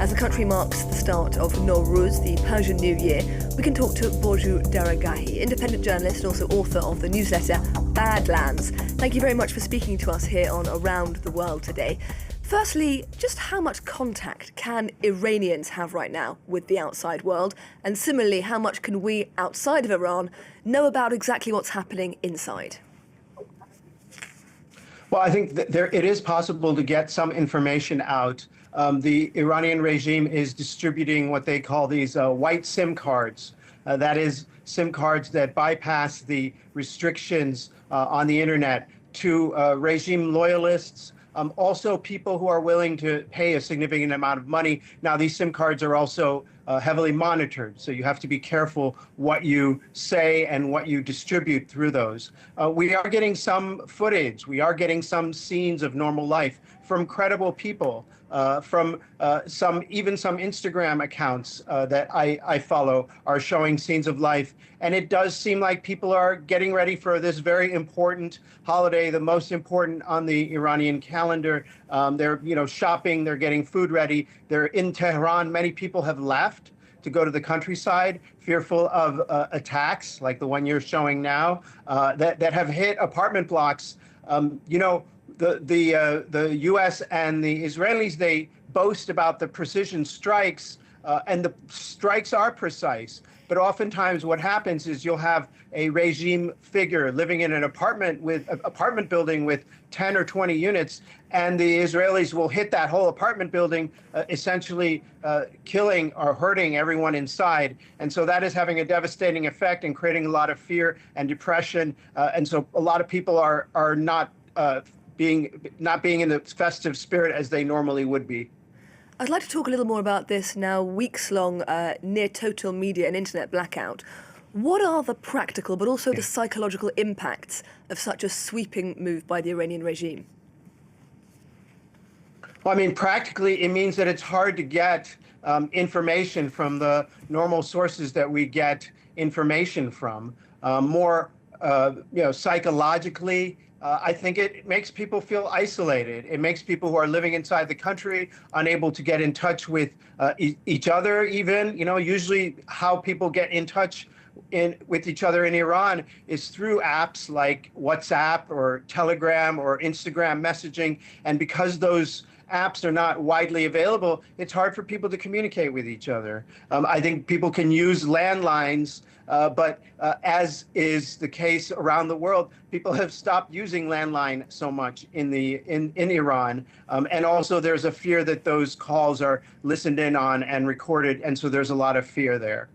As the country marks the start of Nowrouz, the Persian New Year, we can talk to Burcu Daragahi, independent journalist and also author of the newsletter Badlands. Thank you very much for speaking to us here on Around the World today. Firstly, just how much contact can Iranians have right now with the outside world? And similarly, how much can we outside of Iran know about exactly what's happening inside? Well, I think that it is possible to get some information out. The Iranian regime is distributing what they call these white SIM cards. That is SIM cards that bypass the restrictions on the internet to regime loyalists, also people who are willing to pay a significant amount of money. Now, these SIM cards are also heavily monitored, so you have to be careful what you say and what you distribute through those. We are getting some footage. We are getting some scenes of normal life from credible people, from some Instagram accounts that I follow are showing scenes of life. And it does seem like people are getting ready for this very important holiday, the most important on the Iranian calendar. They're, shopping, they're getting food ready. They're in Tehran. Many people have left to go to the countryside, fearful of attacks like the one you're showing now, that have hit apartment blocks. The U.S. and the Israelis, they boast about the precision strikes, and the strikes are precise. But oftentimes what happens is you'll have a regime figure living in an apartment building with 10 or 20 units, and the Israelis will hit that whole apartment building, essentially killing or hurting everyone inside. And so that is having a devastating effect and creating a lot of fear and depression. And so a lot of people are not being in the festive spirit as they normally would be. I'd like to talk a little more about this now weeks-long near total media and internet blackout. What are the practical but also the psychological impacts of such a sweeping move by the Iranian regime? Well, I mean, practically, it means that it's hard to get information from the normal sources that we get information from. Psychologically, I think it makes people feel isolated. It makes people who are living inside the country unable to get in touch with each other even. Usually how people get in touch with each other in Iran is through apps like WhatsApp or Telegram or Instagram messaging. And because those apps are not widely available, it's hard for people to communicate with each other. I think people can use landlines, but as is the case around the world, people have stopped using landline so much in Iran. And also there's a fear that those calls are listened in on and recorded. And so there's a lot of fear there.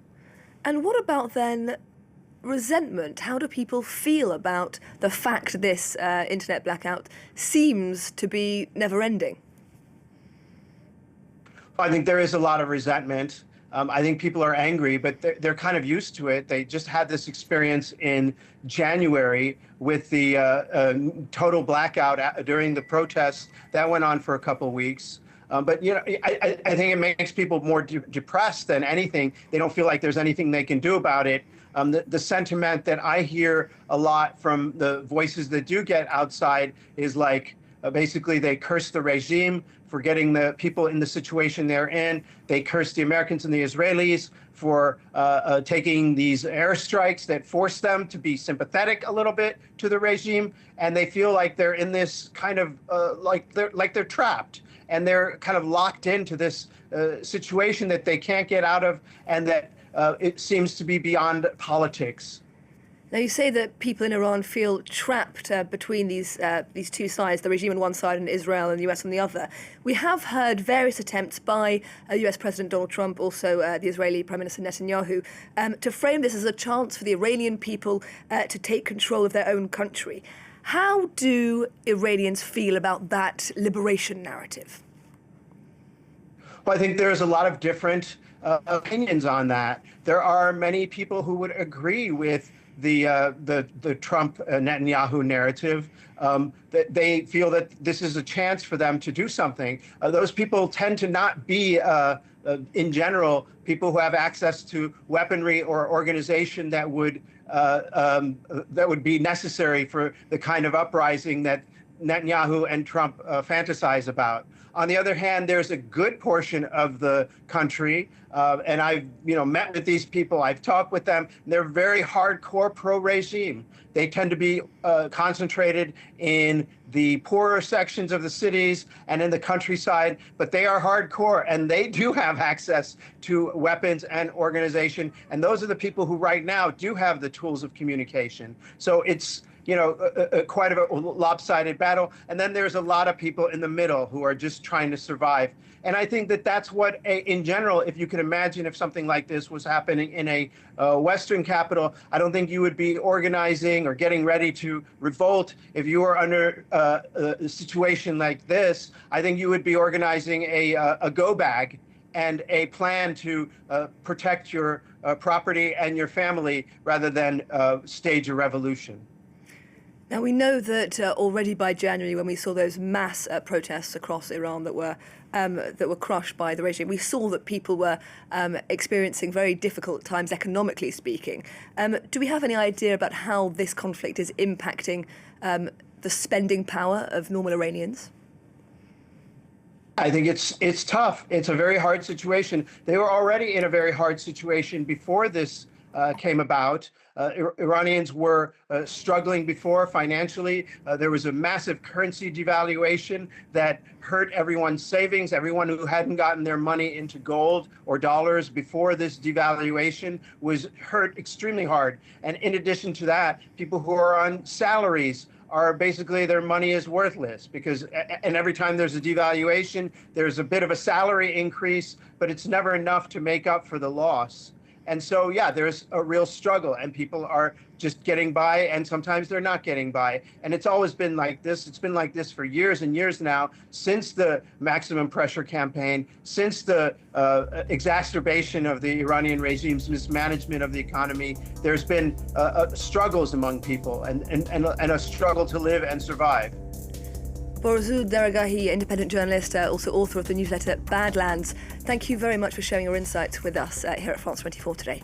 And what about then resentment? How do people feel about the fact this internet blackout seems to be never ending? I think there is a lot of resentment. I think people are angry, but they're kind of used to it. They just had this experience in January with the total blackout during the protests. That went on for a couple of weeks. But I think it makes people more depressed than anything. They don't feel like there's anything they can do about it. The sentiment that I hear a lot from the voices that do get outside is like, basically, they curse the regime for getting the people in the situation they're in. They curse the Americans and the Israelis for taking these airstrikes that force them to be sympathetic a little bit to the regime. And they feel like they're in this kind of like they're trapped, and they're kind of locked into this situation that they can't get out of, and that it seems to be beyond politics. Now, you say that people in Iran feel trapped between these two sides, the regime on one side and Israel and the US on the other. We have heard various attempts by US President Donald Trump, also the Israeli Prime Minister Netanyahu, to frame this as a chance for the Iranian people to take control of their own country. How do Iranians feel about that liberation narrative? Well, I think there's a lot of different opinions on that. There are many people who would agree with the Trump Netanyahu narrative, that they feel that this is a chance for them to do something. Those people tend to not be, in general, people who have access to weaponry or organization that would be necessary for the kind of uprising that Netanyahu and Trump fantasize about. On the other hand, there's a good portion of the country, and I've met with these people. I've talked with them. They're very hardcore pro-regime. They tend to be concentrated in the poorer sections of the cities and in the countryside, but they are hardcore, and they do have access to weapons and organization. And those are the people who right now do have the tools of communication. So it's quite a lopsided battle. And then there's a lot of people in the middle who are just trying to survive. And I think that that's what, in general, if you can imagine if something like this was happening in a Western capital, I don't think you would be organizing or getting ready to revolt. If you were under a situation like this, I think you would be organizing a go bag and a plan to protect your property and your family rather than stage a revolution. Now, we know that already by January, when we saw those mass protests across Iran that were crushed by the regime, we saw that people were experiencing very difficult times economically speaking. Do we have any idea about how this conflict is impacting the spending power of normal Iranians? I think it's tough. It's a very hard situation. They were already in a very hard situation before this came about. Iranians were struggling before financially. There was a massive currency devaluation that hurt everyone's savings. Everyone who hadn't gotten their money into gold or dollars before this devaluation was hurt extremely hard. And in addition to that, people who are on salaries are basically, their money is worthless because, and every time there's a devaluation, there's a bit of a salary increase, but it's never enough to make up for the loss. And so, yeah, there's a real struggle and people are just getting by and sometimes they're not getting by. And it's always been like this. It's been like this for years and years now, since the maximum pressure campaign, since the exacerbation of the Iranian regime's mismanagement of the economy. There's been struggles among people and a struggle to live and survive. Nowrouz Daragahi, independent journalist, also author of the newsletter Badlands. Thank you very much for sharing your insights with us here at France 24 today.